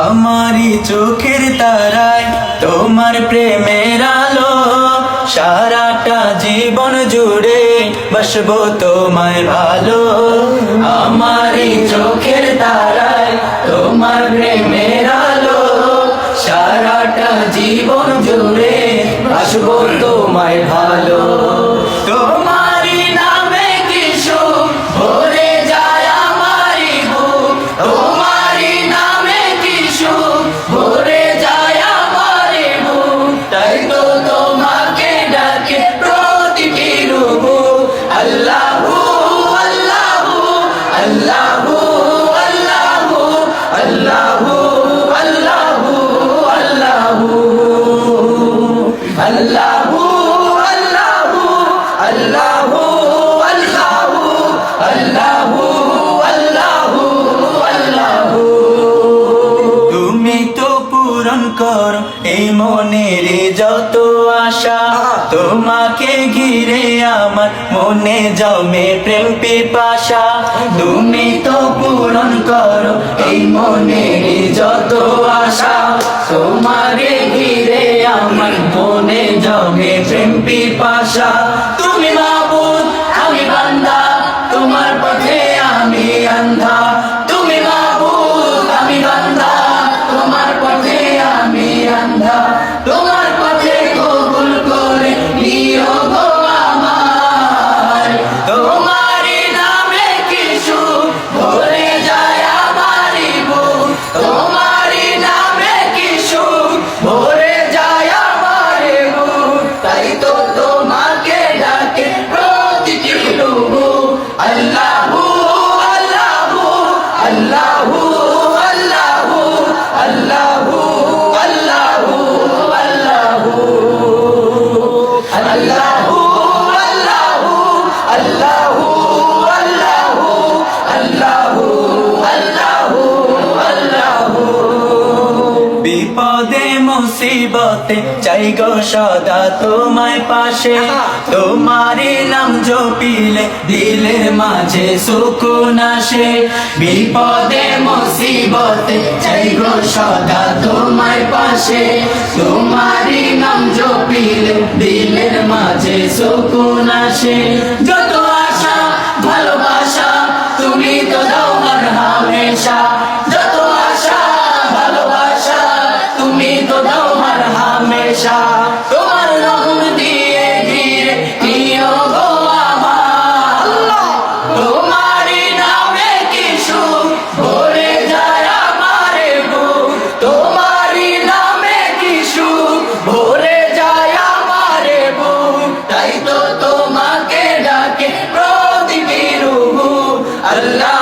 আমারি চোখের তারায় তোমার প্রেমের আলো, সারাটা জীবন জুড়ে বসবো তোমায় ভালো। আমারি চোখের তারায় তোমার প্রেমের আলো, সারাটা জীবন জুড়ে বসবো তোমায় ভালো। তোমারি নামে কি সুখ ভরে যায় আমারি বুক, তোমারি নামে কি সুখ ভরে যায় আমারি বুক। তাই তো তোমাকে ডাকে প্রতিটি রূপ। আল্লাহু আল্লাহু আল্লাহু আল্লাহু আল্লাহু আল্লাহু আল্লাহু আল্লাহু আল্লাহু আল্লাহু আল্লাহু আল্লাহু আল্লাহু। তুমি তো পূরণ করো এই মনের যত আশা, তোমাকে ঘিরে আমার মনে জমে প্রেম পিপাসা। তুমি তো পূরণ করো এই মনের যত আশা, তোমাকে ঘিরে আমার মনে জমে প্রেম পিপাসা। তুমি মাবুদ আমি বান্দা, তোমার পথে আমি আন্ধা। তুমি মাবুদ আমি বান্দা, তোমার পথে আমি আন্ধা। তোমার পথে কবুল করে নিও গো আমার। তোমারি নামে কি সুখ ভরে যায় আমারি বুক, তোমারি নামে কি সুখ ভরে যায় আমারি বুক। তাই তো তোমাকে ডাকে প্রতিটি রূপ। আল্লাহু আল্লাহু আল্লাহু আল্লাহু আল্লাহু আল্লাহু আল্লাহু আল্লাহু আল্লাহু আল্লাহু আল্লাহু আল্লাহু আল্লাহু। বিপদে মুসিবতে চাই গো সদা তোমায় পাশে, তোমারি নাম জপিলে দিলের মাঝে সুকুন আসে। বিপদে মুসিবতে চাই গো সদা তোমায় পাশে, তোমারি নাম জপিলে দিলের মাঝে সুকুন আসে। যত আশা ভালোবাসা তুমি তো দাও আমার হামেশা, যত আশা ভালোবাসা তুমি তো দাও আমার হামেশা। তোমার রহম দিয়ে ঘিরে নিও গো আমার। তোমারি নামে কি সুখ ভরে যায় আমারে বুক, তোমারি নামে কি সুখ ভরে যায় আমারে বুক। তাই তো তোমাকে ডাকে প্রতিটি রূপ। আল্লাহ